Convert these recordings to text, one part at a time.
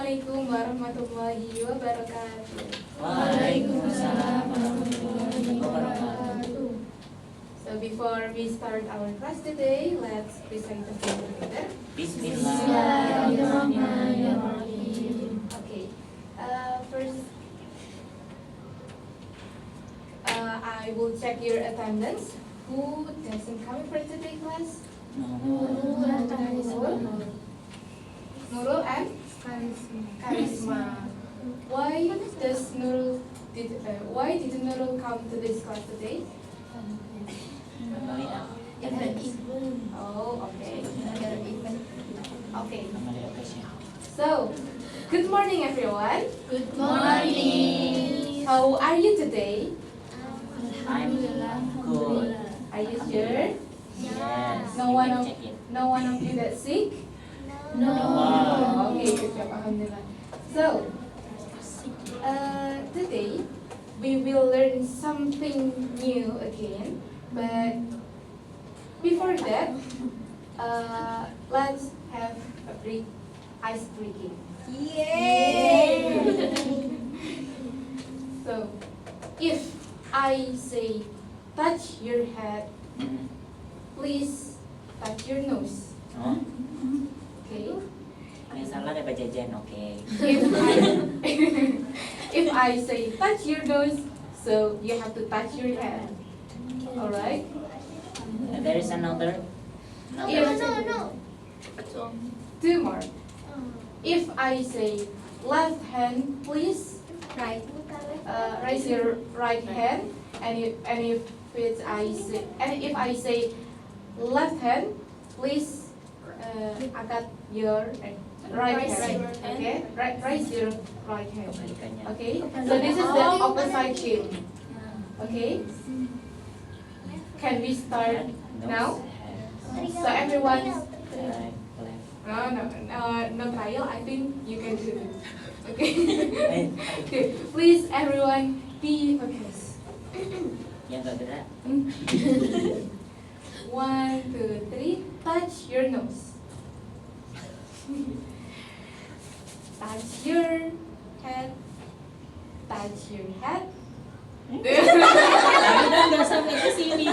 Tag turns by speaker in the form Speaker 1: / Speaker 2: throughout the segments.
Speaker 1: Assalamualaikum warahmatullahi wabarakatuh.
Speaker 2: Waalaikumsalam warahmatullahi wabarakatuh.
Speaker 1: So before we start our class today, let's recite the prayer together.
Speaker 2: Bismillahirrahmanirrahim.
Speaker 1: Okay. First, I will check your attendance. Who doesn't come for today class? Nurul and Karisma. Why did Nurul come to this class today? Oh, okay. Okay. So, good morning, everyone.
Speaker 2: Good morning.
Speaker 1: How are you today?
Speaker 2: I'm good.
Speaker 1: Are you sure?
Speaker 2: Yes.
Speaker 1: No one of you that sick?
Speaker 2: No.
Speaker 1: Oh, okay, good job. Alhamdulillah. So, today we will learn something new again. But before that, let's have a brief ice breaking. Yay! So, if I say touch your head, please touch your nose.
Speaker 2: Oh,
Speaker 1: Okay?
Speaker 2: yang salah ada jajan, oke.
Speaker 1: If I say touch your nose, so you have to touch your head. Alright?
Speaker 2: There is another.
Speaker 1: Two more. If I say left hand, please raise your right hand, and if I say left hand, please angkat your right hand. Okay, raise your right hand. Okay, so this is the opposite shield. Okay, can we start now? So everyone, no trial. I think you can do it. Okay. Okay. Please, everyone, be focused.
Speaker 2: Yang gak gerak.
Speaker 1: 1, 2, 3. Touch your nose. Touch your head. Touch your head.
Speaker 2: Nggak sampai ke sini.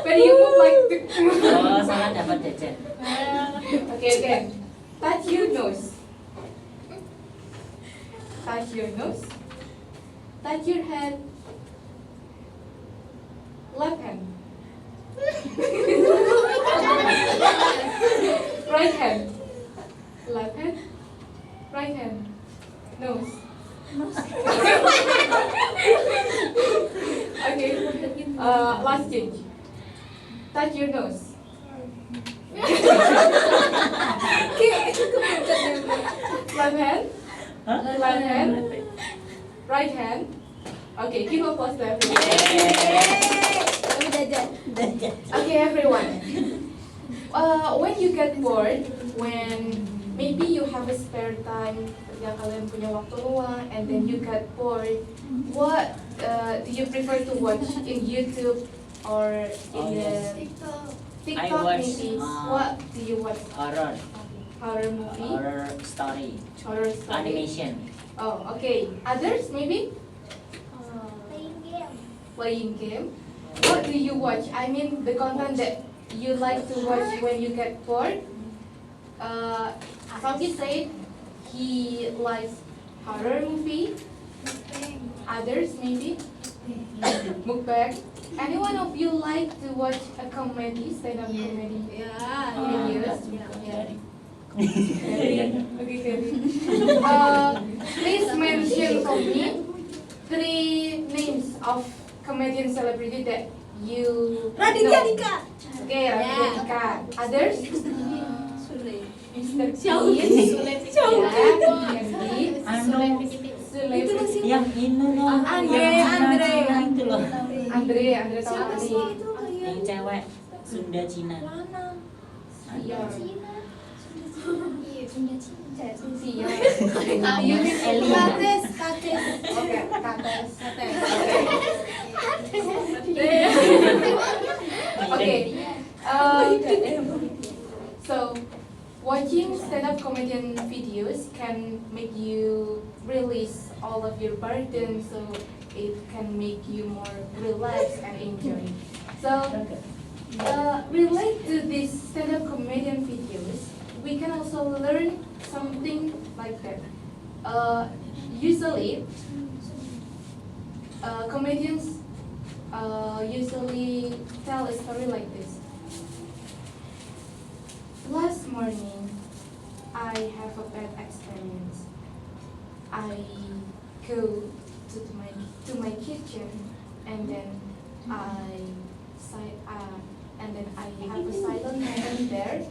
Speaker 1: But you move like
Speaker 2: Oh, salah dapat jajan.
Speaker 1: Okay. Touch your nose. Touch your nose. Touch your head. Left hand. Right hand. Left hand. Right hand. Nose. Okay. Last change. Touch your nose. Left hand. Left hand. Right hand. Okay, give applause to everyone. Okay, everyone. When you get bored, when maybe you have a spare time, ketika kalian punya waktu luang, and then you get bored, what do you prefer to watch in YouTube or in TikTok maybe? What do you watch?
Speaker 2: Horror
Speaker 1: Movie?
Speaker 2: story,
Speaker 1: Horror story?
Speaker 2: animation.
Speaker 1: Oh, okay. Others maybe? Playing game. What do you watch? I mean, the content that you like to watch when you get bored. Sophie said he likes horror movie. Others maybe mukbang. Any one of you like to watch a comedy, stand-up comedy? Videos? Yeah. Okay, please mention for me 3 names of comedian celebrity that you
Speaker 3: Raditya
Speaker 1: know.
Speaker 3: Dika.
Speaker 1: Okay, Raditya Dika. Others? Mr. Sule.
Speaker 2: Yang ini loh.
Speaker 3: Andre.
Speaker 2: Itu loh.
Speaker 1: Andre tahu tadi.
Speaker 2: Yang cewek Sunda Cina.
Speaker 1: Iya. Sia.
Speaker 2: Eli.
Speaker 1: Kates. Oke, Kates. Okay. So, watching stand-up comedian videos can make you release all of your burden, so it can make you more relaxed and enjoy. So, relate to these stand-up comedian videos, we can also learn something like that. Usually, comedians usually tell a story like this. Last morning, I have a bad experience. I go to my kitchen, and then I have a silent moment there,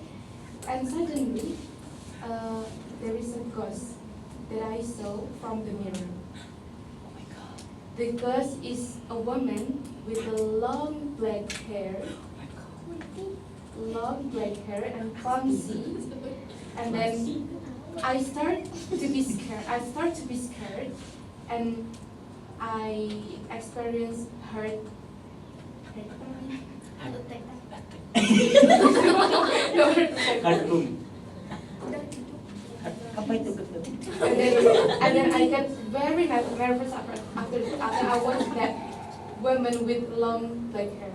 Speaker 1: and suddenly there is a ghost that I saw from the mirror. The ghost is a woman with a long black hair and clumsy, and then I start to be scared, and I experience hurt.
Speaker 2: Kartun. Apa itu betul?
Speaker 1: And then I get very nervous after I watch that woman with long black hair.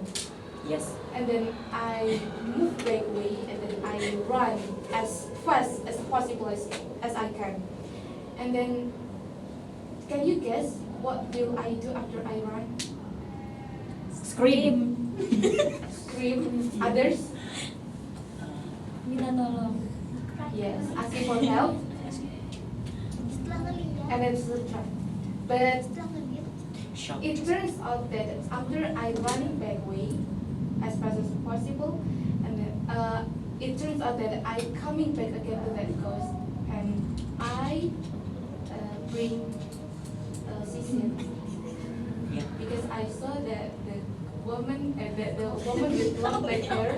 Speaker 2: Yes.
Speaker 1: And then I move back away, and then I run as fast as possible as I can. And then, can you guess what will I do after I run?
Speaker 2: Scream.
Speaker 1: Scream. Others?
Speaker 3: Minta tolong.
Speaker 1: Yes, asking for help. And then try. But
Speaker 2: Shock.
Speaker 1: it turns out that after I run back away as fast as possible, and then it turns out that I coming back again to that ghost, and I bring Cecil,
Speaker 2: Yeah.
Speaker 1: because I saw that the woman with long black hair,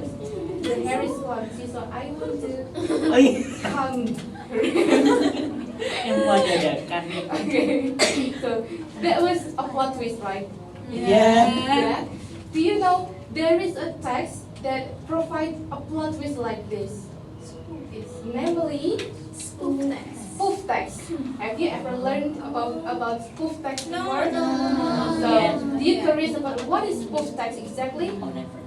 Speaker 1: the hair is clumsy, so I want to
Speaker 2: Ay,
Speaker 1: calm her.
Speaker 2: yang wajadakan.
Speaker 1: Okay, so that was a plot twist, right?
Speaker 2: Yeah.
Speaker 1: Yeah. Do you know there is a text that provides a plot twist like this? It's namely
Speaker 3: Spoof text.
Speaker 1: spoof text. Have you ever learned about spoof text before?
Speaker 3: No.
Speaker 1: So,
Speaker 2: Yes.
Speaker 1: do you curious about what is spoof text exactly?
Speaker 2: Oh, never.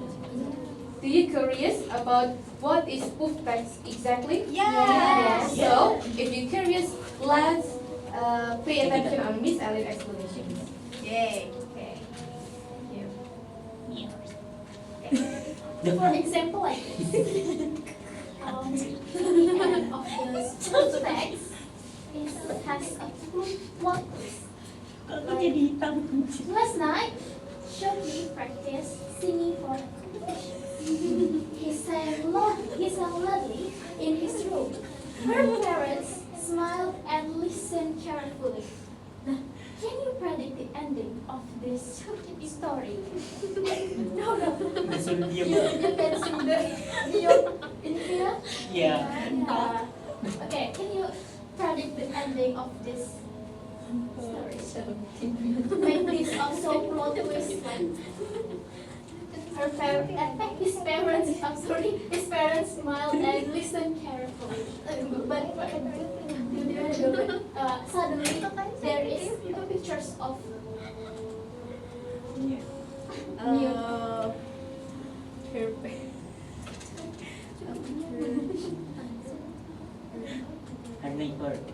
Speaker 1: Do you curious about what is spoof text exactly?
Speaker 3: Yes.
Speaker 1: So, if you're curious, let's pay attention on Miss Ellie's explanation.
Speaker 3: Yay.
Speaker 1: Okay.
Speaker 3: For example, like this. The end of the spoof text has a plot twist.
Speaker 2: Kalau jadi hitam.
Speaker 3: Last night, Shoki practiced singing for a competition. He sang loudly in his room. Her parents smiled and listened carefully. Now, can you predict the ending of this story? No.
Speaker 2: Langsung diam.
Speaker 3: You can see the video in here.
Speaker 2: Ya.
Speaker 3: Okay, can you predict the ending of this story? Make this also plot twist. His parents smiled and listened carefully. But suddenly there is pictures of
Speaker 2: Harney Bird.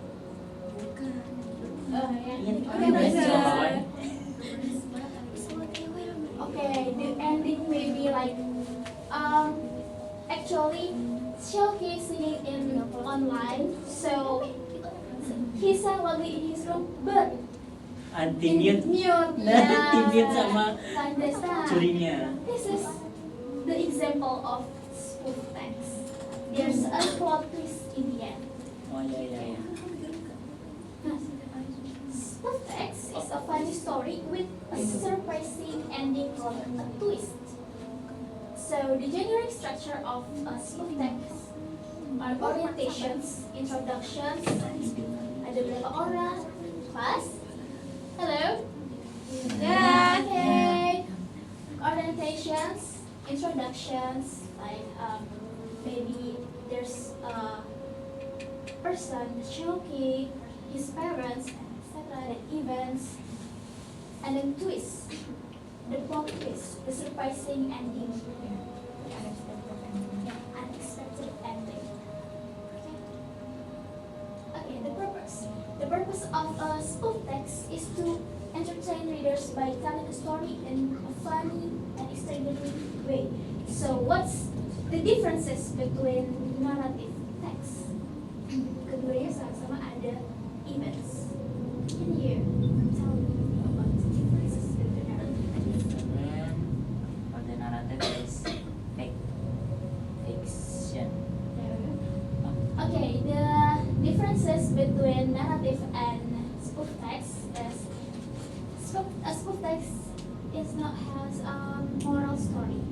Speaker 3: Okay, the ending may be like, actually, Shoki is singing in online, so he sang loudly in his room, but
Speaker 2: Anti mute.
Speaker 3: mute,
Speaker 2: Anti-mute sama
Speaker 3: understand.
Speaker 2: curinya.
Speaker 3: This is the example of spoof text. There's a plot twist in the end.
Speaker 2: Oh ya.
Speaker 3: Spoof text is a funny story with a surprising ending or a twist. So the generic structure of a spoof text are orientations, introductions, ada berapa orang, class, hello, okay, orientations, introductions, like maybe there's person, Shoki, his parents, etc. The events, and then twist, the plot twist, the surprising ending, unexpected ending. Okay, the purpose. The purpose of a spoof text is to entertain readers by telling a story in a funny and extraordinary way. So, what's the differences between narrative text? Keduanya sama-sama ada events. Can you tell me about the differences between narrative text?
Speaker 2: Then for the narrative is fiction.
Speaker 3: Okay, the differences between narrative and spoof text is a spoof text is not has a moral story,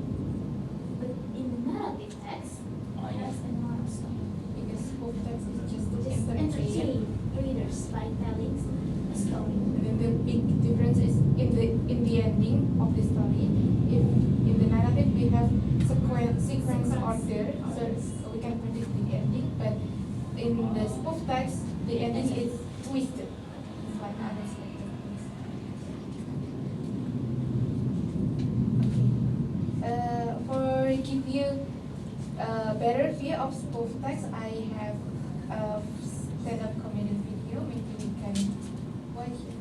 Speaker 3: but in the narrative text
Speaker 2: Oh,
Speaker 3: it
Speaker 2: yeah.
Speaker 3: has a moral story.
Speaker 1: Because spoof text is just to
Speaker 3: Just
Speaker 1: entertain.
Speaker 3: entertain readers by telling a story.
Speaker 1: And then the big difference is in the ending of the story. If in the narrative we have sequence order, so we can predict the ending. But in the spoof text, the ending is twisted. It's like unexpected. Okay. For give you a better view of spoof text, I have a stand-up comedy video. Maybe we can watch it.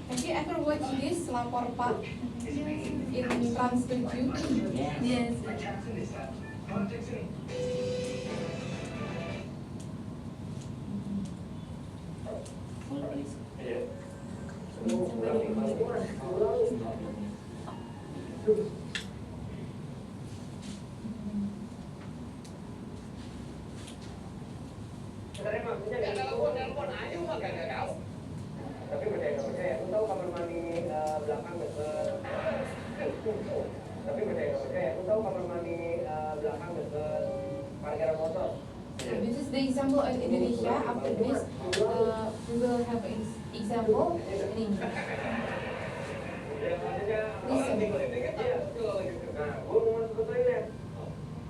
Speaker 1: Have you ever watched this Lapor Pak in Trans 7?
Speaker 2: Yes. Full please.
Speaker 4: Tapi percaya aku tahu kamar mandi belakang dekat. Tapi percaya aku tahu kamar mandi belakang dekat parkiran motor.
Speaker 1: So this is the example of Indonesia. After this, we will have an example in English. Listen.
Speaker 4: Nah, gue mau masuk ke toilet.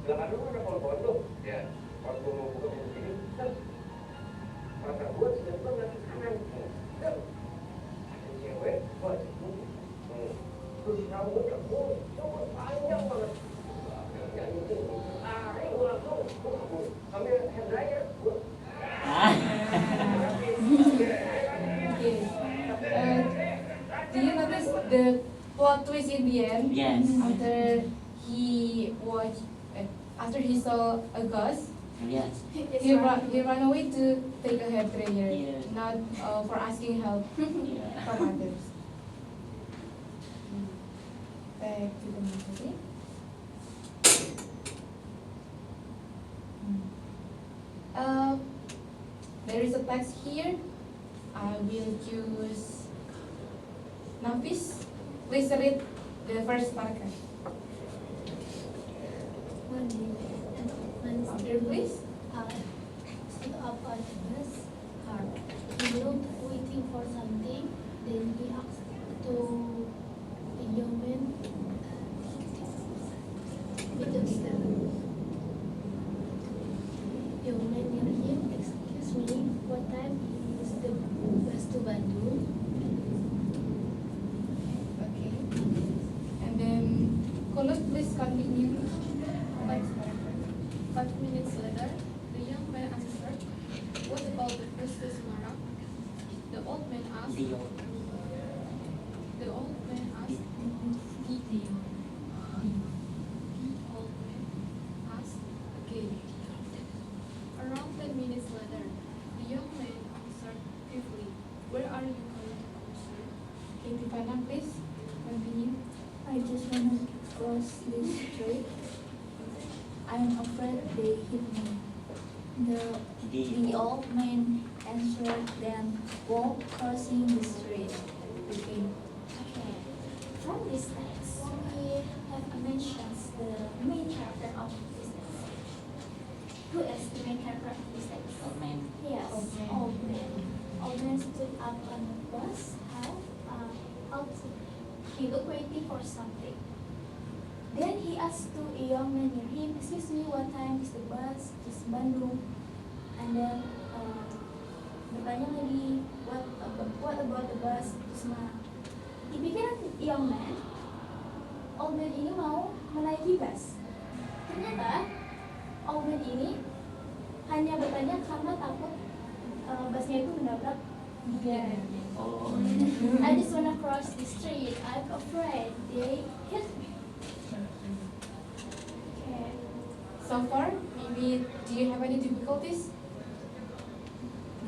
Speaker 4: Belakang dulu ada pohon-pohon tuh. Ya. Pas gue mau buka pintu sini, mata gue tiba-tiba ngeliat ke kanan. Ada cewek, gue terus rambut aku panjang banget. Yang itu, gue langsung, ambil hair dryer, gue.
Speaker 1: Okay. Do you notice the plot twist in the end?
Speaker 2: Yes.
Speaker 1: After he saw a ghost,
Speaker 2: Yes.
Speaker 1: he ran away to take a hair dryer,
Speaker 2: Yes.
Speaker 1: not for asking help
Speaker 2: Yeah.
Speaker 1: from others. Back to the movie. There is a text here. I will choose Nafis. Please read the first paragraph. After, please.
Speaker 3: Stood up on the bus car. He looked waiting for something. Then he asked to the young man with the step. Young man near him, excuse me, what time is the bus to Bandung?
Speaker 1: Okay. And then, Kulut, please continue. Next paragraph.
Speaker 5: 5 minutes later, the young man answered, "What about the Princess Mara?" The old man asked.
Speaker 2: The old.
Speaker 5: The old man asked. The old man asked again. Around 10 minutes later, the young man answered briefly, "Where are you going to go, sir?"
Speaker 1: Okay, Tivana, please continue.
Speaker 3: I just want to cross this street. I'm afraid they hit me. The old man answered, then walk crossing the street.
Speaker 1: Okay.
Speaker 3: Okay. From this text, we have mentioned the main character of this text. Who Who is the main characteristics?
Speaker 2: Old man.
Speaker 3: Yes,
Speaker 1: Old man.
Speaker 3: old man. Old man stood up on the bus. How he looked waiting for something. Then he asked to a young man near him, "Excuse me, what time is the bus? Just Bandung." And then bertanya lagi, what about the bus? Terus dipikiran young man, old man ini mau menaiki bus. Ternyata old man ini hanya bertanya karena takut busnya itu menabrak dia.
Speaker 2: Oh.
Speaker 3: I just wanna cross the street. I'm afraid they hit me. Okay.
Speaker 1: So far, maybe do you have any difficulties?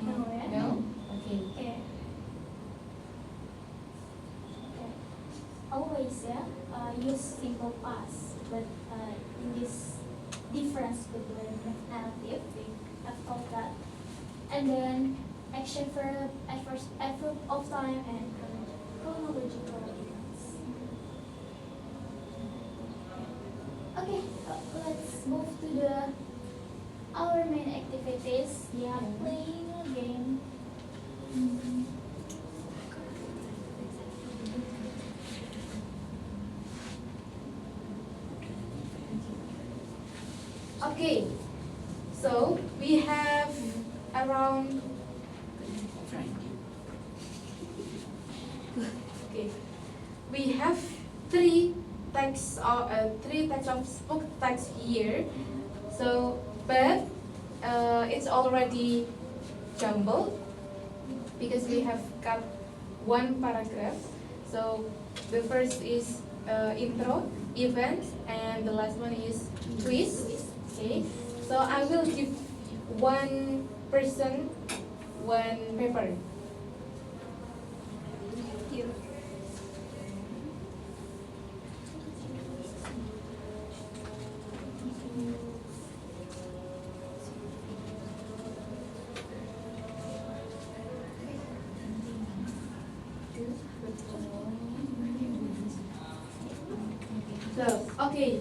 Speaker 3: No, ya?
Speaker 1: No? Okay.
Speaker 3: Okay. Okay. Always use simple past, but in this difference between narrative, I've thought that, and then action verb, adverb of time, and chronological events. Okay, let's move to our main activities. We are playing a game.
Speaker 1: Okay. So we have around. Okay. We have three types of book text here. So, but it's already jumbled because we have got one paragraph. So the first is intro, event, and the last one is twist. Okay. So I will give one person one paper. Here. So, okay.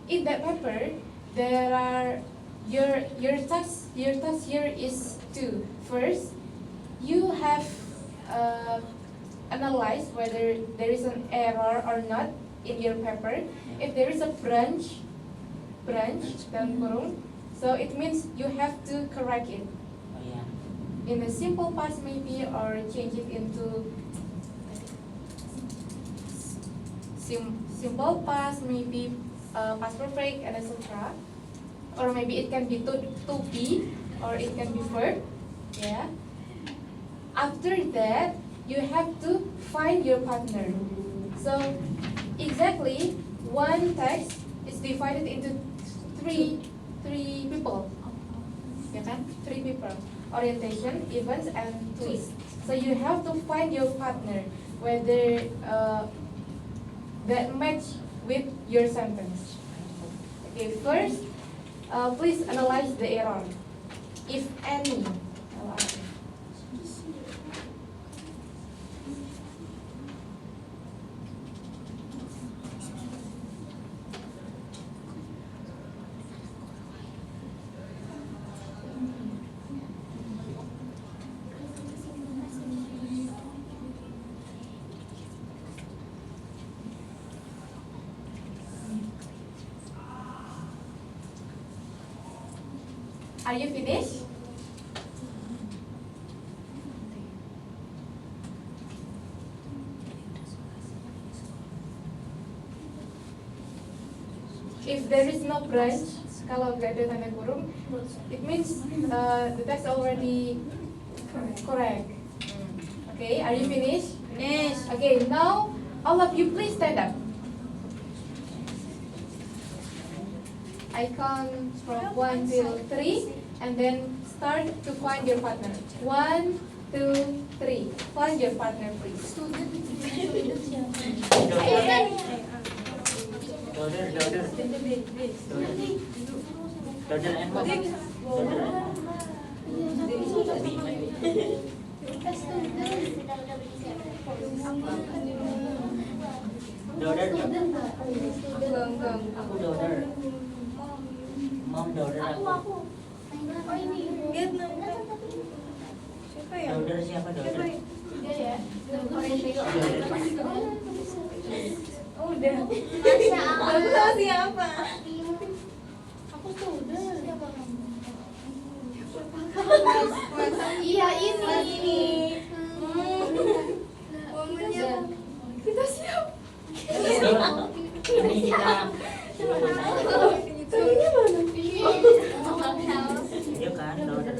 Speaker 1: In that paper, there are your task here is two. First, you have analyze whether there is an error or not in your paper. If there is a branch dalam kurung, so it means you have to correct it
Speaker 2: Oh yeah.
Speaker 1: in a simple past maybe, or change it into simple past, maybe past perfect, and etc. Or maybe it can be to be, or it can be verb. Yeah. After that, you have to find your partner. So exactly one text is divided into three people. Ya kan? Three people. Orientation, events, and twist. So you have to find your partner, whether that match with your sentence. Okay, first, please analyze the error, if any. Are you finished? If there is no branch, kalau nggak ada tanda kurung, it means the text already correct. Okay, are you finished? Finished. Okay, now all of you please stand up. I count from 1 till 3, and then start to find your partner. 1, 2, 3. Find your partner, please.
Speaker 2: Daughter and mom. Daughter. Aku daughter. Mom daughter aku.
Speaker 3: Aku. Oh ini.
Speaker 6: Lihat nonton. Siapa ya?
Speaker 2: Daughter siapa daughter?
Speaker 3: Tiga ya.
Speaker 6: Oh, udah.
Speaker 3: Masya
Speaker 6: Aku
Speaker 3: Allah.
Speaker 6: tahu siapa.
Speaker 3: Aku tuh udah. Siapa kamu?
Speaker 6: Iya ini. Momennya
Speaker 1: Kita siap.
Speaker 2: Ini kita. Iya kan daughter.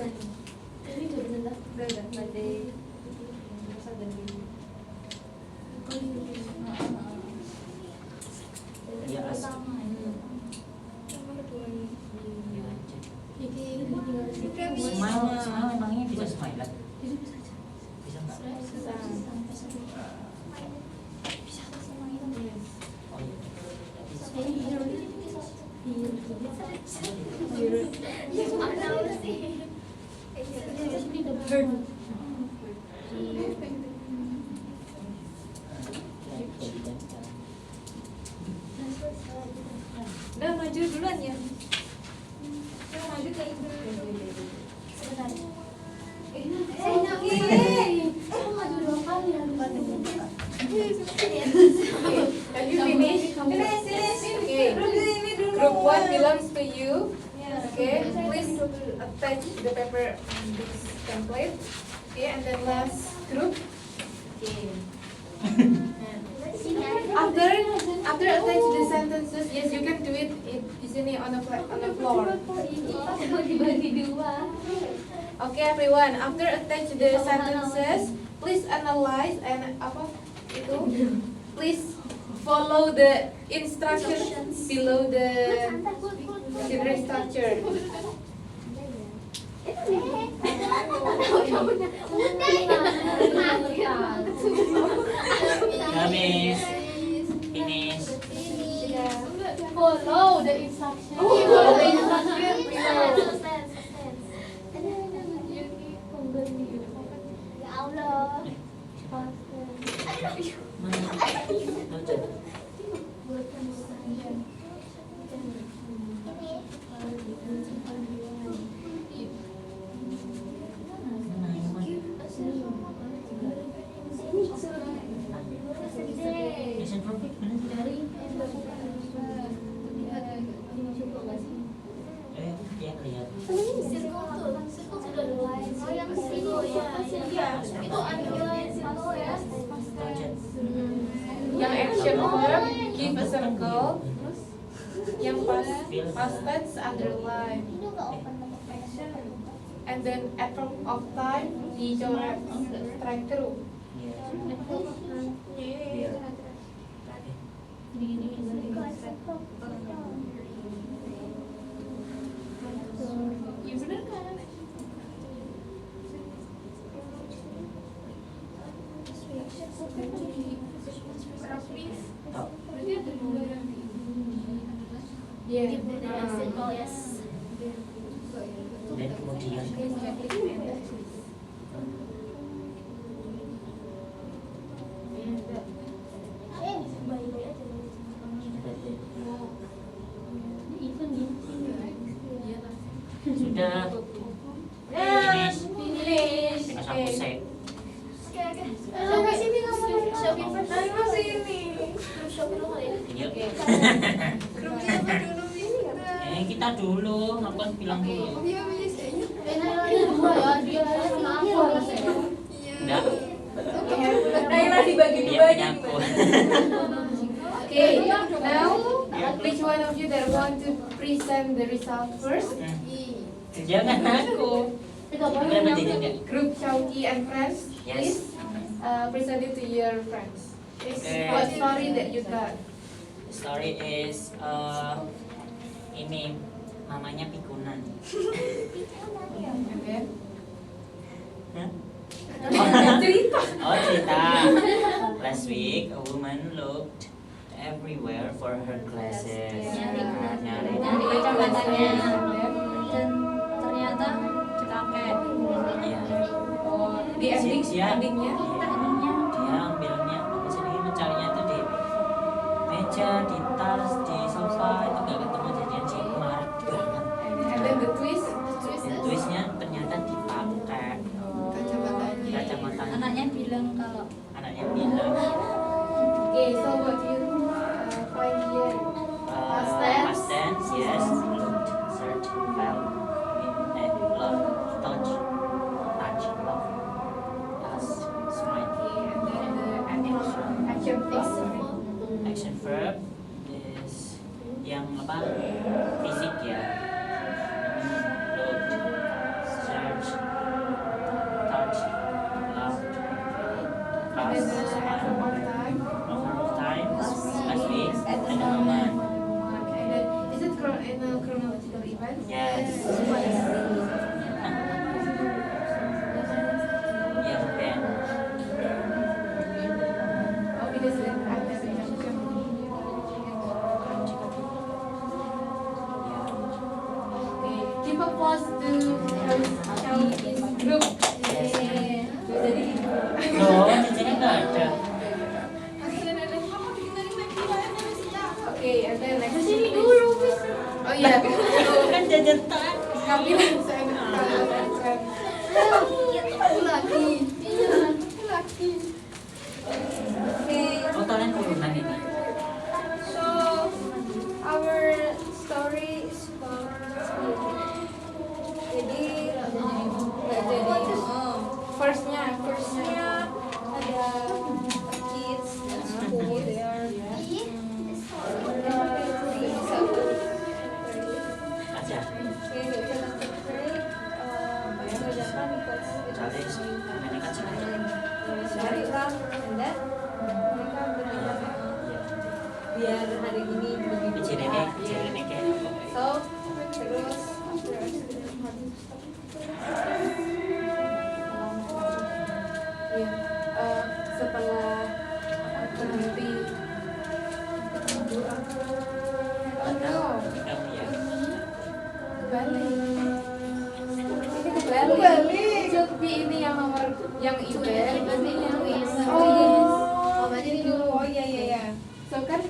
Speaker 2: Ya as. Smile, smile emangnya bisa smile kan? Bisa nggak? Oh iya.
Speaker 6: Udah maju duluan ya. Yang maju ke ibu.
Speaker 1: Have you finished? Okay. Group 1 belongs to you. Okay. Please attach the paper on this template. Okay, and then last group. Okay. After attach the sentences, yes, you can do it di sini on the floor. Okay, everyone. After attach the sentences, please analyze and apa itu? Please follow the instructions below the genre structure.
Speaker 2: Habis. Finish.
Speaker 3: Follow the instruction.
Speaker 1: Follow the instruction.
Speaker 3: Ya Allah.
Speaker 2: Mana? Daughter. Mana yang mana? Mission perfect mana? Ya kelihatan.
Speaker 1: Yang action verb, give a circle. Yang past tense, underline. And then at verb of time, dicoret strike through.
Speaker 2: Iya.
Speaker 5: Ya bener kan?
Speaker 2: Tok.
Speaker 5: Berarti ada dua yang
Speaker 1: Yeah.
Speaker 2: Dan kemudian sudah finish.
Speaker 1: Finish.
Speaker 2: Pas aku
Speaker 1: Okay.
Speaker 2: save.
Speaker 3: Sampai sini kamu.
Speaker 6: Aku sini.
Speaker 2: Iya.
Speaker 6: Grup siapa dulu ini?
Speaker 2: Kita dulu, aku kan bilang dulu.
Speaker 6: Iya, bisa ya.
Speaker 2: Enggak.
Speaker 6: Daerah dibagi
Speaker 2: Dia
Speaker 6: dua
Speaker 2: punya
Speaker 6: aja.
Speaker 2: aku.
Speaker 1: Okay. Now, which one of you that want to present the result first?
Speaker 2: Jangan aku. Berapa jadi enggak?
Speaker 1: Group Chowki and friends,
Speaker 2: Yes.
Speaker 1: please present it to your friends.
Speaker 2: Okay.
Speaker 1: What story that you got?
Speaker 2: The story is ini namanya pikunan.
Speaker 1: And then,
Speaker 2: Hah?
Speaker 1: cerita.
Speaker 2: Oh cerita. Last week a woman looked everywhere for her glasses. Nyari.
Speaker 5: dan ternyata dipakai.
Speaker 2: Iya.
Speaker 1: Oh, di ending, endingnya.
Speaker 2: Dia ambilnya apa sih dia mencarinya tuh di meja, di tas, di sofa itu nggak ketemu jadinya sih marah banget.
Speaker 1: give applause to show his group.
Speaker 6: Jadi
Speaker 2: Loh, cincinnya nggak ada.
Speaker 1: Okay, and then next.
Speaker 3: Sini dulu, Miss.
Speaker 1: Oh iya.
Speaker 2: Kan jajan tak.
Speaker 1: Kami saya keren. Aku lagi. Iya, aku lagi.
Speaker 2: Oh, kalian turunan ini.
Speaker 6: so our story is about school. Jadi nggak jadi
Speaker 1: Firstnya
Speaker 6: ada kids at school there.
Speaker 2: Aja. Challenge. Ini kan challenge.
Speaker 6: Dari ulang, anda mereka berharap biar hari ini lebih
Speaker 2: Cirene kayak.
Speaker 6: So terus
Speaker 1: ya, setelah berhenti. Oh no,
Speaker 2: Kamu ya.
Speaker 1: kembali. Ini kembali. Should be ini yang nomor yang event. Ini yang
Speaker 6: oh iya.
Speaker 1: So kan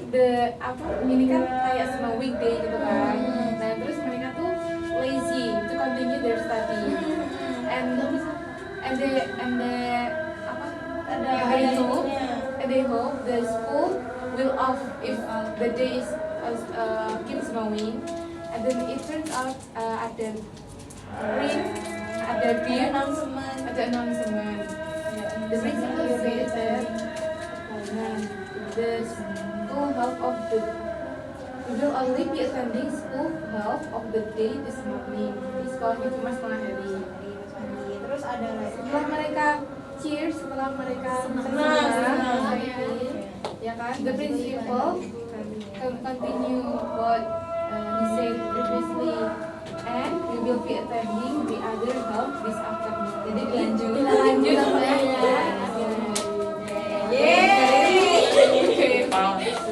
Speaker 1: ini kan kayak semua weekday gitu kan. Nah terus mereka tuh lazy to continue their study. And they hope the school will off if the day is keep snowing. And then it turns out ada announcement. The principal said the school half of the we will only be attending school half of the day this morning. Di sekolahnya cuma setengah hari.
Speaker 6: Terus ada lagi.
Speaker 1: Setelah mereka cheers, setelah mereka
Speaker 6: Senang.
Speaker 1: ya kan, the principal continue what he said previously, and we will be attending the other half this afternoon. Jadi lanjut sama ya.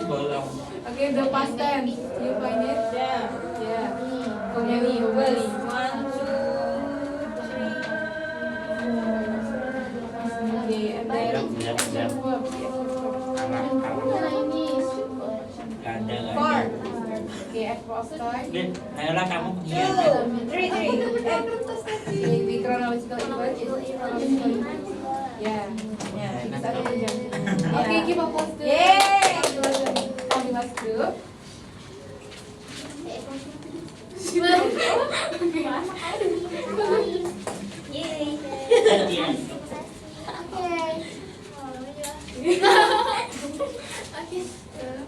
Speaker 2: Bolong.
Speaker 1: Okay, the past tense. You find it?
Speaker 6: Yeah.
Speaker 1: Yeah. Kembali, kembali.
Speaker 6: 1, 2, 3.
Speaker 1: Okay, and then
Speaker 2: Jam. Gak ada.
Speaker 1: 4. Okay, at first time.
Speaker 2: Ayolah kamu.
Speaker 6: 2,
Speaker 2: Iya.
Speaker 6: 3.
Speaker 1: The chronological event is chronological event. Yeah. Okay, give applause to Fabulous group.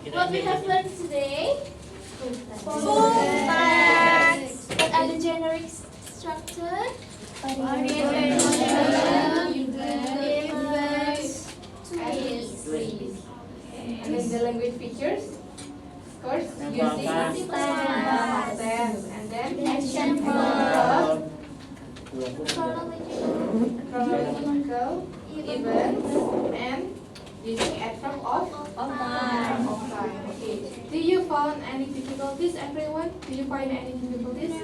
Speaker 3: What we have learned today?
Speaker 2: Full
Speaker 3: facts. What are the generic structure?
Speaker 1: And then the language features. Of course, using
Speaker 2: Past
Speaker 1: past tense. And then
Speaker 3: Action
Speaker 1: verb,
Speaker 3: Chronological.
Speaker 1: chronological events, and using adverb of time. Okay. Do you find any difficulties, everyone? Do you find any difficulties?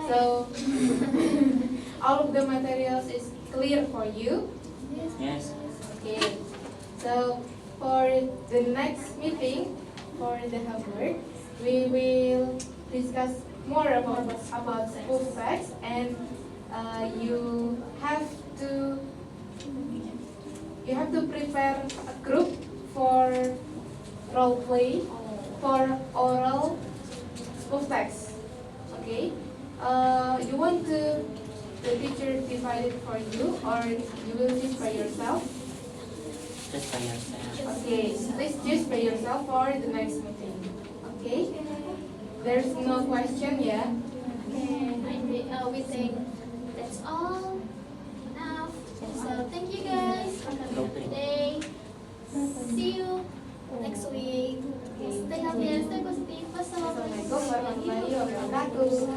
Speaker 1: So all of the materials is clear for you.
Speaker 2: Yes.
Speaker 1: Okay. So for the next meeting for the homework, we will discuss more about school facts, and you have to prepare a group for role play for oral school facts. Okay. You want the teacher divide it for you, or you will choose by yourself?
Speaker 2: Just by yourself.
Speaker 1: Okay, please choose by yourself for the next meeting. Okay? There's no question, yeah?
Speaker 3: We think that's all. Enough. So thank you guys for coming today. See you next week. Stay healthy and stay positive.
Speaker 1: Assalamualaikum warahmatullahi wabarakatuh.